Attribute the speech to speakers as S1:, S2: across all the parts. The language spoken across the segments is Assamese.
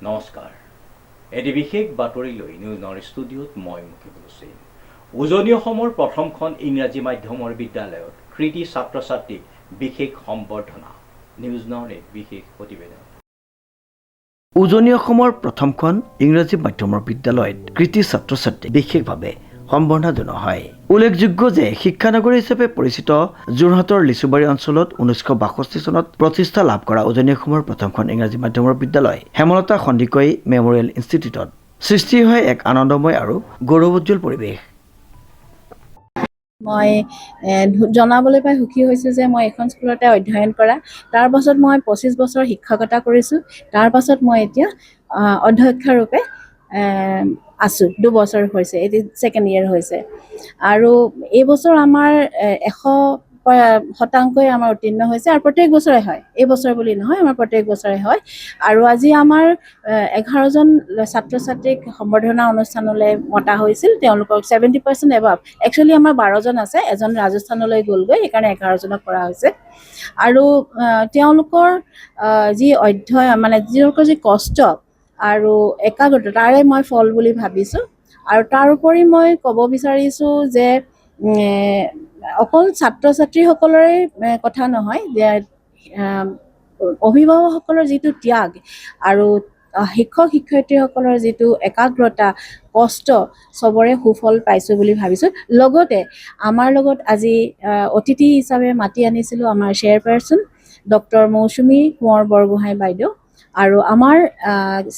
S1: নমস্কাৰ এটি বিশেষ বাতৰি লৈ নিউজৰ ষ্টুডিঅ'ত মই মুকিবুল হুছেইন উজনি অসমৰ প্ৰথমখন ইংৰাজী মাধ্যমৰ বিদ্যালয়ত কৃতি ছাত্ৰ ছাত্ৰীক বিশেষ সম্বৰ্ধনা নিউজৰ এক বিশেষ প্ৰতিবেদন
S2: উজনি অসমৰ প্ৰথমখন ইংৰাজী মাধ্যমৰ বিদ্যালয়ত কৃতি ছাত্ৰ ছাত্ৰীক বিশেষভাৱে সম্বৰ্ধনা জনোৱা হয়। উল্লেখযোগ্য যে শিক্ষানগৰী হিচাপে পৰিচিত যোৰহাটৰ লিচুবাৰী অঞ্চলত 1962 চনত প্ৰতিষ্ঠা লাভ কৰা উজনি অসমৰ প্ৰথমখন ইংৰাজী মাধ্যমৰ বিদ্যালয় হেমলতা সন্দিকৈ মেমৰিয়েল ইনষ্টিটিউটত সৃষ্টি হয় এক আনন্দময় আৰু গৌৰৱোজ্জ্বল পৰিৱেশ।
S3: মই জনাবলৈ পাই সুখী হৈছোঁ যে মই এখন স্কুলতে অধ্যয়ন কৰা তাৰ পাছত মই 25 বছৰ শিক্ষকতা কৰিছোঁ। তাৰ পাছত মই এতিয়া অধ্যক্ষা ৰূপে আছোঁ। 2 বছৰ হৈছে, এটি ছেকেণ্ড ইয়েৰ হৈছে আৰু এই বছৰ আমাৰ 100% আমাৰ উত্তীৰ্ণ হৈছে আৰু প্ৰত্যেক বছৰে হয়, এই বছৰ বুলি নহয়, আমাৰ প্ৰত্যেক বছৰে হয়। আৰু আজি আমাৰ 11জন ছাত্ৰ ছাত্ৰীক সম্বৰ্ধনা অনুষ্ঠানলৈ মতা হৈছিল। তেওঁলোকক 70% এবাভ, একচুৱেলি আমাৰ 12জন আছে, এজন ৰাজস্থানলৈ গ'লগৈ, সেইকাৰণে 11জনক কৰা হৈছে। আৰু তেওঁলোকৰ যি অধ্যয়ন মানে তেওঁলোকৰ যি কষ্ট আৰু একাগ্ৰতা তাৰে মই ফল বুলি ভাবিছোঁ। আৰু তাৰ উপৰি মই ক'ব বিচাৰিছোঁ যে অকল ছাত্ৰ ছাত্ৰীসকলৰে কথা নহয়, যে অভিভাৱকসকলৰ যিটো ত্যাগ আৰু শিক্ষক শিক্ষয়িত্ৰীসকলৰ যিটো একাগ্ৰতা কষ্ট চবৰে সুফল পাইছোঁ বুলি ভাবিছোঁ। লগতে আমাৰ লগত আজি অতিথি হিচাপে মাতি আনিছিলোঁ আমাৰ চেয়াৰপাৰ্চন ডক্টৰ মৌচুমী কোঁৱৰ বৰগোহাঁই বাইদেউ আৰু আমাৰ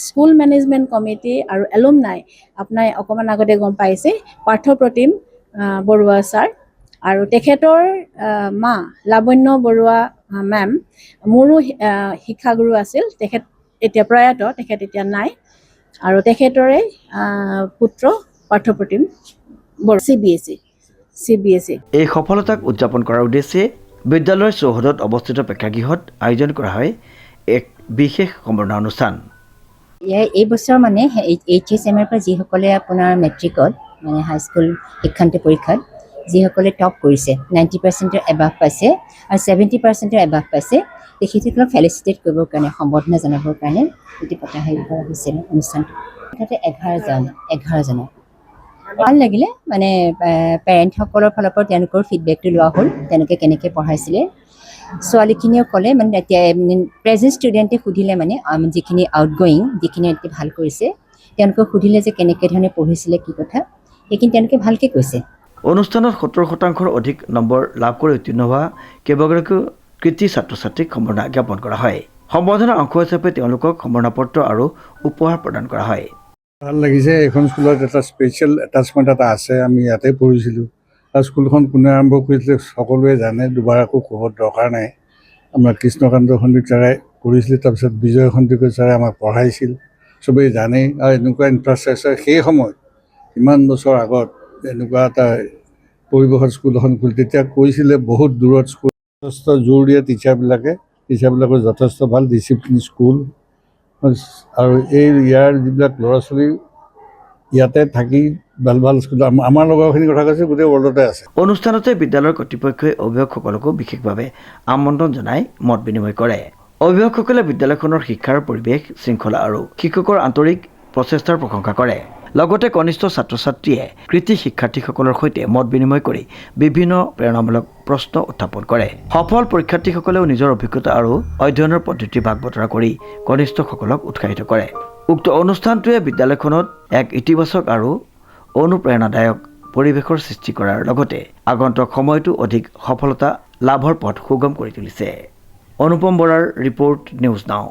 S3: স্কুল মেনেজমেণ্ট কমিটি আৰু এলুমনাই আপোনাৰ অকণমান আগতে গম পাইছে পাৰ্থপ্ৰতিম বৰুৱা ছাৰ আৰু তেখেতৰ মা লাৱণ্য বৰুৱা মেম মোৰো শিক্ষাগুৰু আছিল। তেখেত এতিয়া প্ৰয়াত, তেখেত এতিয়া নাই আৰু তেখেতৰে পুত্ৰ পাৰ্থপ্ৰতিম বৰুৱা CBSE।
S2: এই সফলতাক উদযাপন কৰাৰ উদ্দেশ্যে বিদ্যালয়ৰ চৌহদত অৱস্থিত প্ৰেক্ষাগৃহত আয়োজন কৰা হয় এক বিশেষ সম্বৰ্ধনা অনুষ্ঠান।
S4: এই বছৰ মানে HSMৰ পৰা যিসকলে আপোনাৰ মেট্ৰিকত মানে হাইস্কুল শিক্ষান্ত পৰীক্ষাত যিসকলে টপ কৰিছে 90% এবাভ পাইছে আৰু 70% এবাভ পাইছে, তেখেতসকলক ফেলিচিটেট কৰিবৰ কাৰণে সম্বৰ্ধনা জনাবৰ কাৰণে এটি পতা কৰা হৈছিল অনুষ্ঠানটো। তাতে 11জনক ভাল লাগিলে, মানে পেৰেণ্টসকলৰ ফালৰ পৰা তেওঁলোকৰ ফিডবেকটো লোৱা হ'ল, তেওঁলোকে কেনেকৈ পঢ়াইছিলে। ছোৱালীখিনিও ক'লে মানে এতিয়া প্ৰেজেণ্ট ষ্টুডেণ্টে সুধিলে মানে যিখিনি আউটগয়িং যিখিনি এতিয়া ভাল কৰিছে তেওঁলোকক সুধিলে যে কেনেকৈ ধৰণে পঢ়িছিলে কি কথা, সেইখিনি তেওঁলোকে ভালকৈ কৈছে।
S2: অনুষ্ঠানত 70%ৰ অধিক নম্বৰ লাভ কৰি উত্তীৰ্ণ হোৱা কেইবাগৰাকীও কৃতি ছাত্ৰ ছাত্ৰীক সম্বৰ্ধনা জ্ঞাপন কৰা হয়। সম্বৰ্ধনাৰ অংশ হিচাপে তেওঁলোকক সম্বৰ্ধনা পত্ৰ আৰু উপহাৰ প্ৰদান কৰা হয়।
S5: ভাল লাগিছে, এইখন স্কুলত এটা স্পেচিয়েল এটাচমেণ্ট এটা আছে। আমি ইয়াতে পঢ়িছিলোঁ আৰু স্কুলখন কোনে আৰম্ভ কৰিছিলে সকলোৱে জানে, দুবাৰ আকৌ ক'বৰ দৰকাৰ নাই। আমাৰ কৃষ্ণকান্ত সন্দিকৈ ছাৰে কৰিছিলে, তাৰপিছত বিজয় সন্দিকৈ ছাৰে আমাক পঢ়াইছিল, চবেই জানেই। আৰু এনেকুৱা ইনফ্ৰাষ্ট্ৰাকচাৰ সেই সময়ত ইমান বছৰ আগত এনেকুৱা এটা পৰিৱেশত স্কুল এখন খুলি তেতিয়া কৈছিলে বহুত দূৰত স্কুল, যথেষ্ট জোৰ দিয়ে টিচাৰবিলাকৰ যথেষ্ট ভাল ডিচিপ্লিন স্কুল। আৰু ইয়াৰ যিবিলাক ল'ৰা ছোৱালী ইয়াতে থাকি ভাল ভাল স্কুল আমাৰ লগৰখিনিৰ কথা কৈছে গোটেই ৱৰ্ল্ডতে আছে।
S2: অনুষ্ঠানতে বিদ্যালয়ৰ কৰ্তৃপক্ষই অভিভাৱকসকলকো বিশেষভাৱে আমন্ত্ৰণ জনাই মত বিনিময় কৰে। অভিভাৱকসকলে বিদ্যালয়খনৰ শিক্ষাৰ পৰিৱেশ শৃংখলা আৰু শিক্ষকৰ আন্তৰিক প্ৰচেষ্টাৰ প্ৰশংসা কৰে। লগতে কনিষ্ঠ ছাত্ৰ ছাত্ৰীয়ে কৃতি শিক্ষাৰ্থীসকলৰ সৈতে মত বিনিময় কৰি বিভিন্ন প্ৰেৰণামূলক প্ৰশ্ন উত্থাপন কৰে। সফল পৰীক্ষাৰ্থীসকলেও নিজৰ অভিজ্ঞতা আৰু অধ্যয়নৰ পদ্ধতি ভাগ বতৰা কৰি কনিষ্ঠসকলক উৎসাহিত কৰে। উক্ত অনুষ্ঠানটোৱে বিদ্যালয়খনত এক ইতিবাচক আৰু অনুপ্ৰেৰণাদায়ক পৰিৱেশৰ সৃষ্টি কৰাৰ লগতে আগন্তুক সময়তো অধিক সফলতা লাভৰ পথ সুগম কৰি তুলিছে। অনুপম বৰাৰ ৰিপৰ্ট, নিউজ নাও।